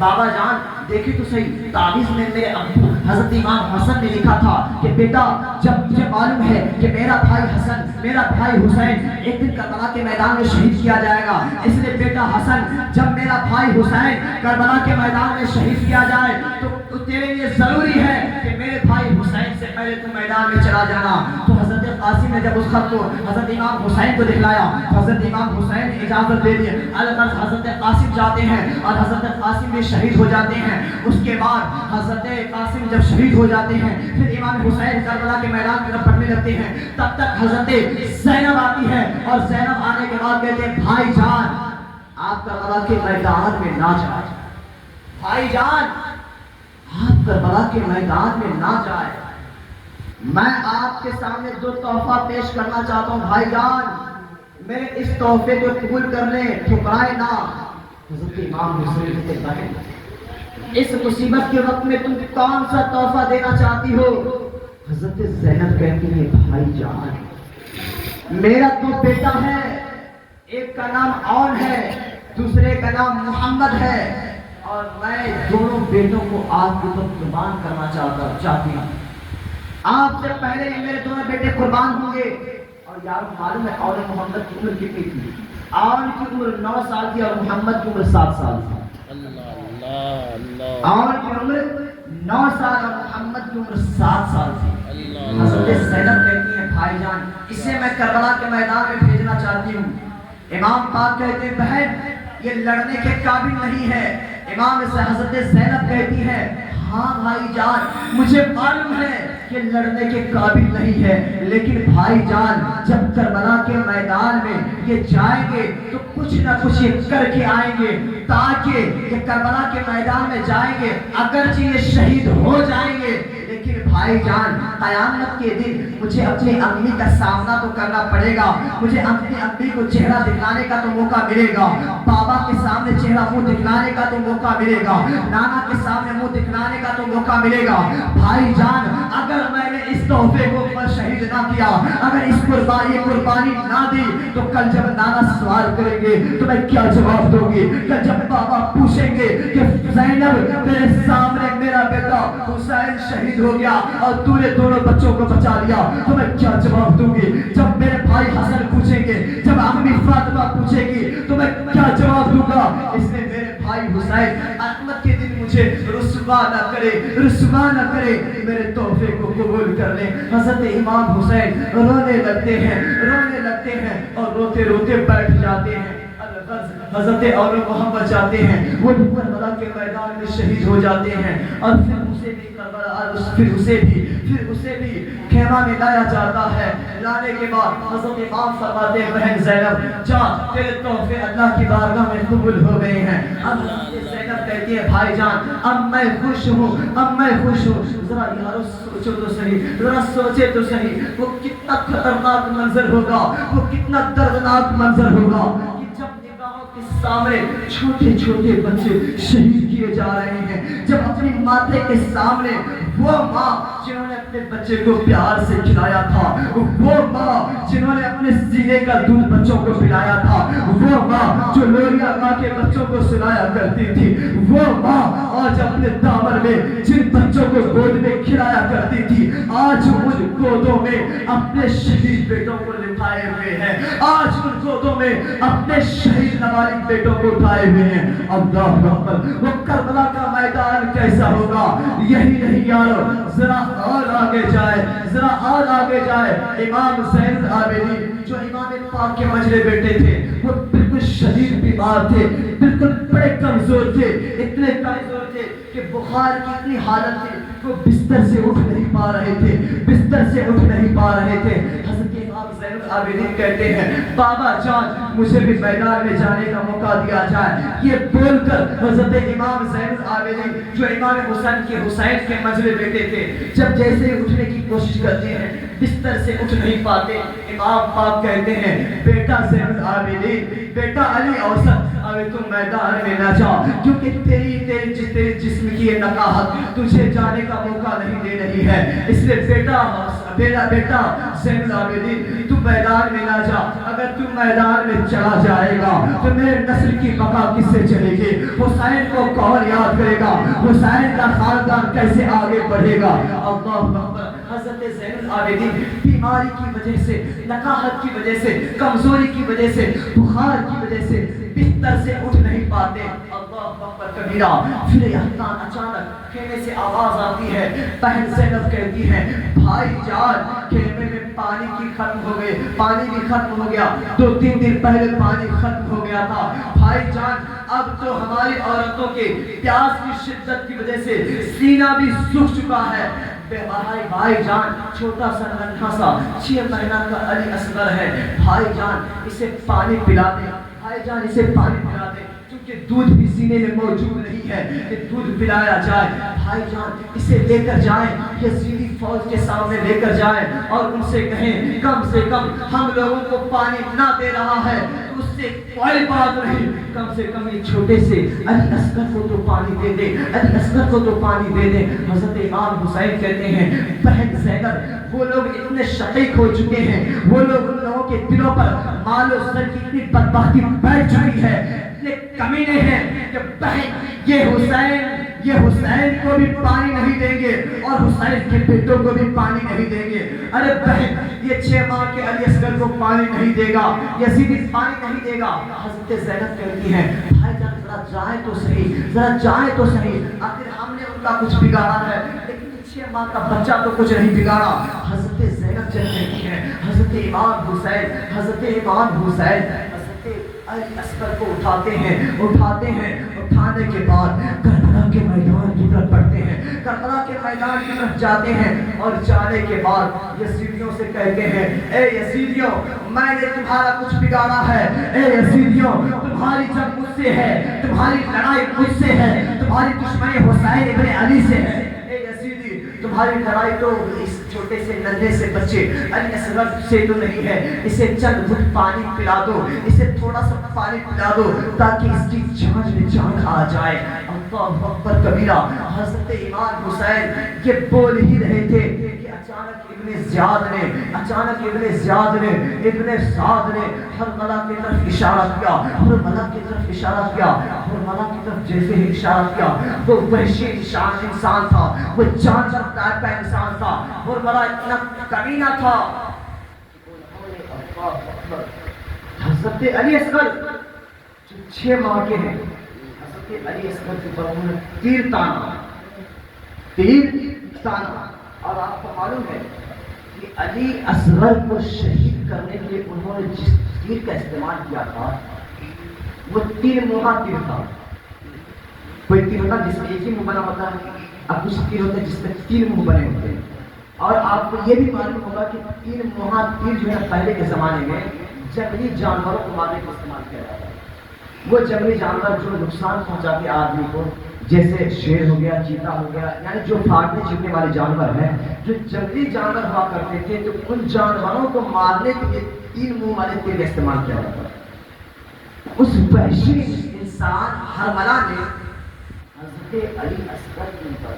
بابا جان دیکھیں تو صحیح، تعویذ میں میرے ابو حضرت امام حسن نے لکھا تھا کہ بیٹا جب مجھے معلوم ہے کہ میرا بھائی حسن، میرا بھائی حسین ایک دن کربلا کے میدان میں شہید کیا جائے گا، اس لیے بیٹا حسن جب میرا بھائی حسین کربلا کے میدان میں شہید کیا جائے تو تیرے لیے ضروری ہے کہ میرے بھائی حسین سے پہلے تو میدان میں چلا جانا۔ تو حضرت قاسم نے جب اس خط کو حضرت امام حسین کو دکھلایا، حضرت امام حسین نے اجازت دے دی، الغرض حضرت قاسم جاتے ہیں اور حضرت قاسم بھی شہید ہو جاتے ہیں۔ اس کے بعد حضرت قاسم جب شہید ہو جاتے ہیں پھر امام حسین کربلا کے میدان میں پڑھنے لگتے ہیں، تب تک حضرت زینب آتی ہے اور زینب آنے کے بعد کہتے ہیں بھائی جان آپ کربلا کے میدان میں نہ جائیں، بھائی جان آپ کربلا کے میدان میں نہ جائیں، میں آپ کے سامنے دو تحفہ پیش کرنا چاہتا ہوں، بھائی جان میرے اس تحفے کو قبول کر لیں، ٹھکرائے نہ۔ حضرت امام حسین کے بہن اس مصیبت کے وقت میں تم کون سا تحفہ دینا چاہتی ہو؟ حضرت زینب کہتی ہے بھائی جان میرا تو بیٹا ہے، ایک کا نام عون ہے دوسرے کا نام محمد ہے، اور میں دونوں بیٹوں کو آپ کی طرف قربان کرنا چاہتی ہوں، آپ سے پہلے میرے دونوں بیٹے قربان ہوں گے۔ اور یار معلوم ہے عون محمد کی عمر کتنی تھی؟ عون کی عمر 9 سال تھی اور محمد کی عمر 7 سال تھی۔ عون کی عمر 9 سال اور محمد کی عمر 7 سال تھی۔ حضرت زینب کہتی ہیں بھائی جان اسے میں کربلا کے میدان میں بھیجنا چاہتی ہوں۔ امام پاک کہتے ہیں بہن یہ لڑنے کے قابل نہیں ہے۔ امام سے حضرت زینب کہتی ہے ہاں بھائی جان مجھے معلوم ہے کہ لڑنے کے قابل نہیں ہے، لیکن بھائی جان جب کربلا کے میدان میں یہ جائیں گے تو کچھ نہ کچھ یہ کر کے آئیں گے، تاکہ یہ کربلا کے میدان میں جائیں گے اگرچہ یہ شہید ہو جائیں گے، لیکن بھائی جان قیامت کے دن مجھے اپنی امی کا سامنا تو کرنا پڑے گا، مجھے اپنی امی کو چہرہ دکھلانے کا تو موقع ملے گا، بابا کے سامنے چہرہ منہ دکھلانے کا تو موقع ملے گا، نانا کے سامنے منہ دکھلانے کا تو موقع ملے گا۔ بھائی جان اگر میں نے اس تحفے کو شہید نہ کیا، اگر اس قربانی نہ دی تو کل جب نانا سوال کریں گے تو میں کیا جواب دوں گی؟ کل جب بابا پوچھیں گے کہ زینب میرے سامنے میرا بیٹا حسین شہید ہو گیا اور تو نے دونوں بچوں کو بچا لیا تو میں کیا جواب دوں گی؟ جب میرے بھائی حسن پوچھیں گے، جب امی فاطمہ پوچھے گی تو میں کیا جواب دوں گا؟ اس نے میرے بھائی حسین قیامت کے دن مجھے رسوا نہ کرے، میرے تحفے کو قبول کر لیں۔ حضرت امام حسین رونے لگتے ہیں اور روتے روتے بیٹھ جاتے ہیں۔ حضرت اور محمد جاتے ہیں، وہ کربلا کے میدان میں شہید ہو جاتے ہیں، اور پھر اسے بھی خیمہ میں لایا جاتا ہے۔ لانے کے بعد حضرت امام فرماتے ہیں بہن زینب جا تیرے تحفے اللہ کی بارگاہ میں قبول ہو گئے ہیں۔ اب زینب کہتی ہے بھائی جان اب میں خوش ہوں۔ ذرا یارو سوچو تو صحیح، ذرا سوچے تو صحیح وہ کتنا خطرناک منظر ہوگا، وہ کتنا دردناک منظر ہوگا کہ جب نگاہوں کے سامنے چھوٹے چھوٹے بچے شہید کیے جا رہے ہیں، جب اپنی ماتھے کے سامنے وہ ماں جنہوں نے اپنے بچے کو پیار سے کھلایا تھا، وہ ماں جنہوں نے اپنے سینے کا دودھ بچوں کو پلایا تھا، وہ ماں جو لوریاں ماں کے بچوں کو سلایا کرتی تھی، وہ ماں آج اپنے دامن میں جن بچوں کو گود میں کھلایا کرتی تھی آج ان گودوں میں اپنے شہید بیٹوں کو لٹائے ہوئے ہیں، آج ان گودوں میں اپنے شہید نوالد بیٹوں کو اٹھائے ہوئے ہیں۔ اللہ اکبر، وہ کربلا کا میدان کیسا ہوگا؟ یہی نہیں یارو، ذرا اور آگے جائے امام زین العابدین جو امام پاک کے مجلے بیٹے تھے، وہ بالکل شدید بیمار تھے، بالکل بڑے کمزور تھے، اتنے کمزور تھے کہ بخار کی اتنی حالت تھی وہ بستر سے اٹھ نہیں پا رہے تھے۔ حضرت امام زین العابدین کہتے ہیں بابا جان مجھے بھی میدان میں جانے کا موقع دیا جائے۔ یہ بول کر حضرت امام زین العابدین جو امام حسین کے مجلے بیٹے تھے، جب جیسے اٹھنے کی کوشش کرتے ہیں بستر سے اٹھ نہیں پاتے، امام پاک کہتے ہیں بیٹا زین العابدین، بیٹا علی اوسط، ابھی تم میدان میں نہ جاؤ کیونکہ تیری جسم کی یہ نقاہت تجھے جانے کا موقع نہیں دے رہی ہے، اس لیے بیٹا میرا بیٹا زین العابدین تو میدان میں نہ جا، اگر تو میدان میں چلا جائے گا تو میرے نسل کی بقا کس سے چلے گی؟ حسین کو کون یاد کرے گا؟ حسین کا خاندان کیسے آگے بڑھے گا؟ اللہ اکبر۔ حضرت زین العابدین بیماری کی وجہ سے، نکاحت کی وجہ سے، کمزوری کی وجہ سے، بخار کی وجہ سے بستر سے اٹھ نہیں پاتے۔ اللہ اکبر کبیرہ۔ پھر یحتان اچانک خیمے سے آواز آتی ہے، بہن زینب کہتی ہے بھائی جان خیمے میں پانی کی ختم ہو گئے، پانی بھی ختم ہو گیا، 2-3 دن پہلے پانی ختم ہو گیا تھا بھائی جان، اب تو ہماری عورتوں کے پیاس کی شدت کی وجہ سے سینہ بھی سوکھ چکا ہے۔ بھائی جان چھوٹا سا ننھا سا 6 مہینہ کا علی اصغر ہے، بھائی جان اسے پانی پلا دیں، بھائی جان اسے پانی پلا دیں، کیونکہ دودھ بھی سینے میں موجود نہیں ہے کہ دودھ پلایا جائے۔ بھائی جان اسے لے کر جائیں، یزیدی فوج کے سامنے لے کر جائیں اور ان سے کہیں کم سے کم ہم لوگوں کو پانی نہ دے رہا ہے اس سے کوئی بات نہیں، کم سے کم یہ چھوٹے سے علی اصغر کو تو پانی دے دے، علی اصغر کو تو پانی دے دے۔ حضرت امام حسین کہتے ہیں بہن زینب وہ لوگ اتنے شقیق ہو چکے ہیں، وہ لوگ ان لوگوں کے دلوں پر مال و زر کی اتنی بدبختی بیٹھ چکی ہے، اتنے کمینے ہیں کہ بہن یہ حسین کو بھی پانی نہیں دیں گے اور حسین کے بیٹوں کو بھی پانی نہیں دیں گے۔ ارے بہن یہ 6 ماہ کے علی اصغر کو پانی نہیں دے گا، یزید پانی نہیں دے گا۔ حضرت زینب کہتی ہیں بھائی جان ذرا جائیں تو صحیح، ذرا جائیں تو صحیح، آخر ہم نے ان کا کچھ بگاڑا ہے لیکن 6 ماہ کا بچہ تو کچھ نہیں بگاڑا۔ حضرت زینب چل رہی ہیں، حضرت امام حسین علی اصغر کو اٹھاتے ہیں، اٹھانے کے بعد کربلا کے میدان کی طرف بڑھتے ہیں، کربلا کے میدان کی طرف جاتے ہیں اور جانے کے بعد یزیدیوں سے کہتے ہیں اے یزیدیوں میں نے تمہارا کچھ بگاڑا ہے، اے یزیدیوں تمہاری جنگ مجھ سے ہے، تمہاری لڑائی مجھ سے ہے، تمہاری دشمنی حسین ابن علی سے ہے، اے یزیدی تمہاری لڑائی تو اس چھوٹے سے ننھے سے بچے علی اصغر سے تو نہیں ہے، اسے چند گھٹ پانی پلا دو، اسے تھوڑا سا پانی پلا دو تاکہ اس کی جان میں جان آ جائے۔ اللہ اکبر کبیرہ۔ حضرت امام حسین یہ بول ہی رہے تھے کہ اچانک ابن زیاد نے ابن سعد نے حرملہ کی طرف اشارہ کیا، حرملہ کی طرف اشارہ کیا، حرملہ کی طرف جیسے ہی اشارہ کیا وہ وحشی انسان تھا، وہ جانور ٹائپ کا انسان تھا، حرملہ اتنا کمینہ تھا۔ حضرت علی اصغر جو 6 ماہ کے ہیں، حضرت علی اصغر کے اوپر انہوں نے تیر تانا اور آپ کو معلوم ہے کہ علی اصغر کو شہید کرنے کے لیے انہوں نے جس تیر کا استعمال کیا تھا وہ 3 موہا تیر تھا۔ کوئی تیر ہوتا جس میں ایک ہی منہ بنا ہوتا ہے، اب کچھ تیر ہوتا ہے جس میں 3 منہ بنے ہوتے ہیں، اور آپ کو یہ بھی معلوم ہوگا کہ 3 موہا تیر جو ہے پہلے کے زمانے میں جنگلی جانوروں کو مارنے کا استعمال کیا جاتا ہے۔ وہ جنگلی جانور جو نقصان پہنچاتے آدمی کو، جیسے شیر ہو گیا، چیتا ہو گیا، یعنی جو پھاڑنے چیرنے والے جانور ہیں، جو جنگلی جانور ہوا کرتے تھے تو ان جانوروں کو مارنے کے لیے 3 منہ والے تیر کا استعمال کیا جاتا ہے۔ اس وحشی انسان حرملہ نے حضرت علی اصغر کے اوپر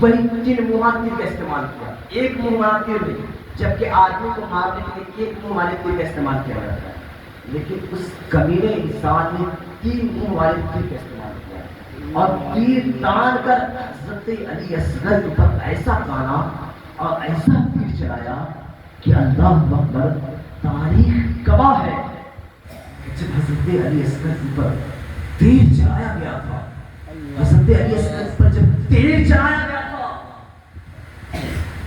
وہی 3 موہا تیر کا استعمال کیا، 1 منہ والا تیر نہیں، جبکہ آدمی کو مارنے کے لیے 1 منہ والے تیر کا استعمال کیا جاتا ہے، لیکن اس کمینے انسان نے 3 منہ والے تیر کا استعمال کیا اور تیر تان کر حضرت علی اصغر کے اوپر ایسا تانا اور ایسا تیر چلایا کہ اللہ اکبر، تاریخ گواہ ہے جب حضرت علی اصغر کے اوپر تیر چلایا گیا تھا، حضرت علی اصغر پر جب تیر چلایا گیا تھا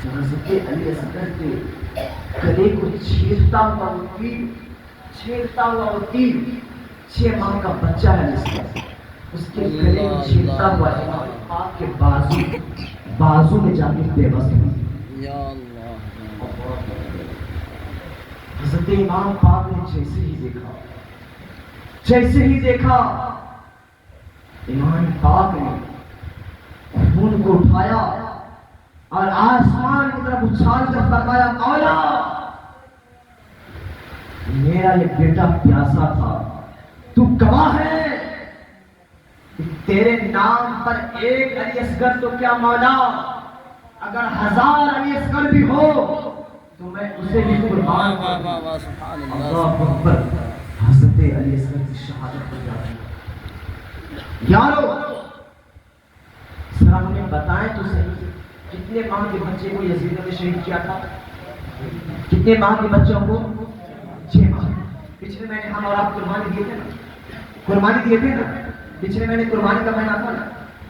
تو حضرت علی اصغر کے گلے کو چھیرتا ہوا وہ تیر 6 ماہ کا بچہ ہے اس کے گلے کو چھیرتا ہوا امام پاک کے بازو میں جا کے بے بس ہوا۔ حضرت امام پاک نے جیسے ہی دیکھا امام پاک نے خون کو اٹھایا اور آسمان کی طرف اچھال کر فرمایا مولا میرا یہ بیٹا پیاسا تھا، تو گواہ ہے کہ تیرے نام پر 1 علی اصغر تو کیا مولا، اگر 1000 علی اصغر بھی ہو تو میں اسے بھی قربان واہ کر واہ دوں۔ واہ سبحان اللہ اللہ اکبر، حضرت علی اصغر کی شہادت ہو جاتی ہے۔ یارو ذرا ہمیں بتائیں تو صحیح، کتنے ماہ کے بچے کو یزید نے شہید کیا تھا؟ کتنے ماہ کے بچوں کو؟ 6 ماہ۔ پچھلے مہینے ہم اور آپ قربانی دیے تھے نا، قربانی دیے تھے نا، پچھلے مہینے قربانی کا مہینہ تھا نا۔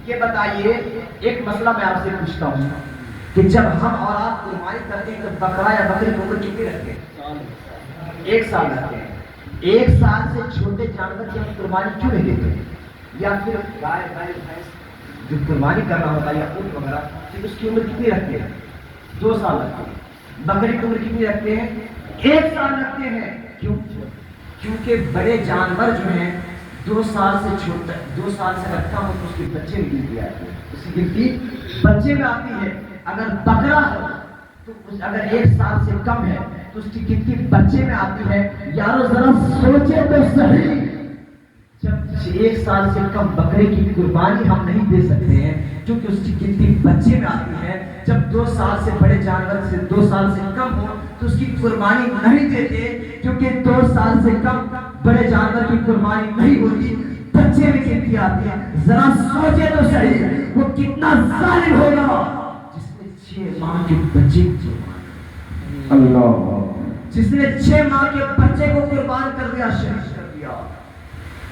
یہ بتائیے، ایک مسئلہ میں آپ سے پوچھتا ہوں کہ جب ہم اور آپ قربانی کرتے ہیں تو بکرا یا بکری کی عمر کتنی رکھتے ہیں؟ 1 سال رکھتے ہیں۔ 1 سال سے چھوٹے جانور کی ہم قربانی کیوں نہیں دیتے؟ یا پھر گائے بھینس جو قربانی کرنا ہوتا ہے یا اونٹ وغیرہ، پھر اس کی عمر کتنی رکھتے ہیں؟ 2 سال رکھتے ہیں۔ بکری کی عمر کتنی رکھتے ہیں؟ 1 سال رکھتے ہیں۔ کیوں؟ کیونکہ بڑے جانور جو ہیں 2 سال سے چھوٹا، 2 سال سے اگر کم ہو تو اس کے بچے میں گنتی آتی ہے، اس کی گنتی بچے میں آتی ہے۔ اگر بکرا ہو تو اگر 1 سال سے کم ہے تو اس کی گنتی بچے میں آتی ہے۔ یارو ذرا سوچے تو صحیح، جب 1 سال سے کم بکرے کی قربانی ہم نہیں دے سکتے ہیں کیونکہ اس کی گنتی بچے میں آتی ہے، جب 2 سال سے بڑے جانور سے 2 سال سے کم ہو تو اس کی قربانی نہیں دیتے کیونکہ 2 سال سے کم بڑے جانور کی قربانی نہیں ہوتی، بچے میں گنتی آتی ہے۔ ذرا سوچے تو صحیح، وہ کتنا ظالم ہوگا جس نے 6 ماہ کے بچے کو، اللہ، جس نے 6 ماہ کے بچے کو قربان کر دیا، شہید کر دیا۔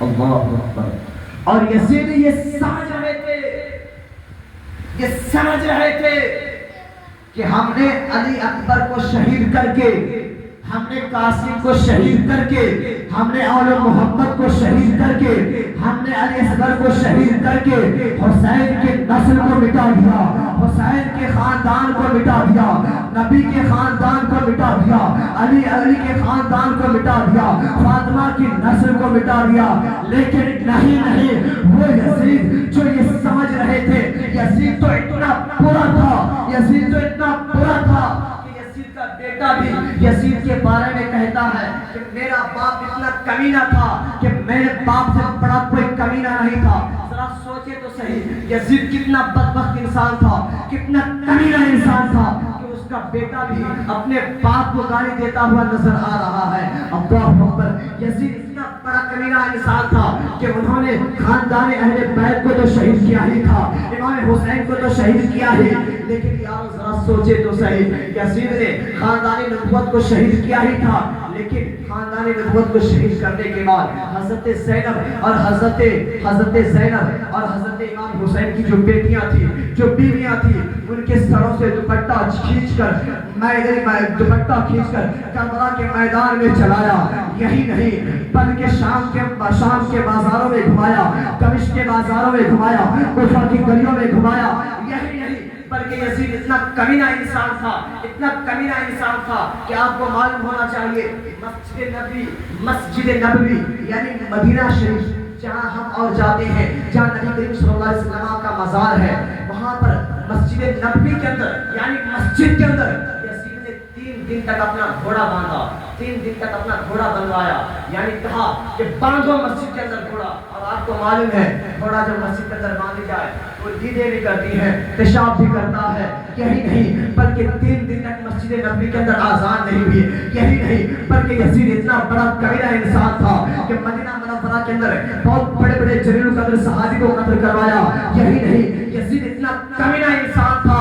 اللہ اکبر۔ اور یزید یہ سمجھ رہے تھے، یہ سمجھ رہے تھے کہ ہم نے علی اکبر کو شہید کر کے، ہم نے قاسم کو شہید کر کے، ہم نے اول محمد کو شہید کر کے، ہم نے علی اصغر کو شہید کر کے حسین کے نسل کو مٹا دیا، حسین کے خاندان کو مٹا دیا، نبی کے خاندان کو مٹا دیا، علی کے خاندان کو مٹا دیا، فاطمہ کی نسل کو مٹا دیا۔ لیکن نہیں، وہ یزید جو یہ سمجھ رہے تھے، یزید تو اتنا برا تھا، یزید تو اتنا برا تھا کہ یزید کا بیٹا بھی یزید کے بارے میں کہتا ہے کہ میرا باپ اتنا کمینہ تھا کہ میرے باپ سے بڑا کوئی کمینہ نہیں تھا۔ ذرا سوچے تو صحیح، یزید کتنا بدبخت انسان تھا، کتنا کمینہ انسان تھا کہ اس کا بیٹا بھی اپنے باپ کو گالی دیتا ہوا نظر آ رہا ہے۔ اللہ اکبر۔ یزید اتنا بڑا کمینہ انسان تھا کہ انہوں نے خاندان اہل بیت کو تو شہید کیا ہی تھا، امام حسین کو تو شہید کیا ہی، لیکن یار ذرا سوچے تو صحیح، یزید نے خاندان نبوت کو شہید کیا ہی تھا، لیکن خاندان نبوت کو شہید کرنے کے بعد حضرت زینب اور حضرت زینب اور حضرت امام حسین کی جو بیٹیاں تھیں، جو بیویاں تھیں، ان کے سروں سے دوپٹہ کھینچ کر کربلا کے میدان میں چلایا۔ یہی نہیں بلکہ شام کے بازاروں میں گھمایا، دمشق کے بازاروں میں گھمایا، کوفہ کی گلیوں میں گھمایا۔ یہی نہیں بلکہ یزید اتنا کمینہ انسان تھا، اتنا کمینہ انسان تھا کہ آپ کو معلوم ہونا چاہیے، مسجد نبوی یعنی مدینہ شریف جہاں ہم اور جاتے ہیں، جہاں نبی کریم صلی اللہ علیہ وسلم کا مزار ہے، وہاں پر مسجد نبوی کے اندر یعنی مسجد کے اندر یزید نے 3 دن تک اپنا گھوڑا باندھا، 3 دن تک اپنا گھوڑا بنوایا، یعنی کہا کہ باندھو مسجد کے اندر گھوڑا۔ اور آپ کو معلوم ہے گھوڑا جب مسجد کے اندر باندھ جائے وہ دیدے بھی کرتی ہے، پیشاب بھی کرتا ہے۔ یہی نہیں بلکہ 3 دن تک مسجد نبوی کے اندر آزان نہیں ہوئی۔ یہی نہیں بلکہ یزید اتنا بڑا کبیرہ انسان تھا کہ مدینہ منورہ کے اندر بہت بڑے بڑے جلیل القدر صحابی کو قتل کروایا۔ یہی نہیں یزید اتنا کبیرہ انسان تھا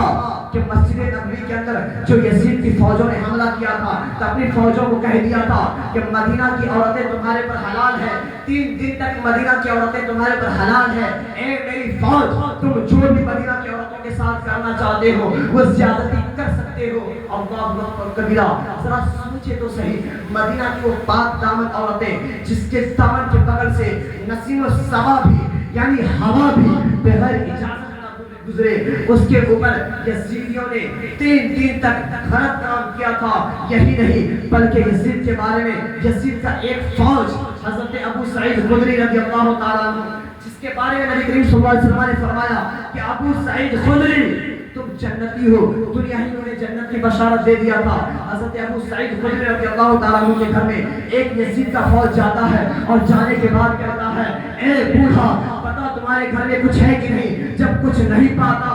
کہ مسجد نبوی کے اندر جو یزید کی فوجوں نے حملہ کیا تھا تو اپنی فوجوں کو کہہ دیا تھا کہ مدینہ کی عورتیں تمہارے پر حلال ہیں، 3 دن تک مدینہ کی عورتیں تمہارے پر حلال ہیں۔ اے میری فوج، تم جو بھی مدینہ کی عورتوں کے ساتھ کرنا چاہتے ہو وہ زیادتی کر سکتے ہو۔ اللہ اکبر کبیرہ۔ ذرا سوچے تو صحیح، مدینہ کی وہ پاک دامن عورتیں جس کے دامن کے بغل سے نسیم و سبا بھی یعنی ہوا بھی بغیر اجازت گزرے، اس کے اوپر یزیدیوں نے 3 دن تک غلط کام کیا تھا۔ یہی نہیں بلکہ یزید کے بارے میں یزید کا ایک فوج حضرت ابو سعید خدری رضی اللہ تعالیٰ عنہ، جس کے بارے میں نبی کریم صلی اللہ علیہ وسلم نے فرمایا کہ ابو سعید خدری تم جنتی ہو، دنیا ہی انہیں جنت کی بشارت دے دیا تھا۔ حضرت ابو سعید خدری رضی اللہ تعالیٰ عنہ کے گھر میں ایک یزید کا فوج جاتا ہے اور جانے کے بعد کہتا ہے اے بوڑھا، پتا تمہارے گھر میں کچھ ہے کہ نہیں؟ جب کچھ نہیں پاتا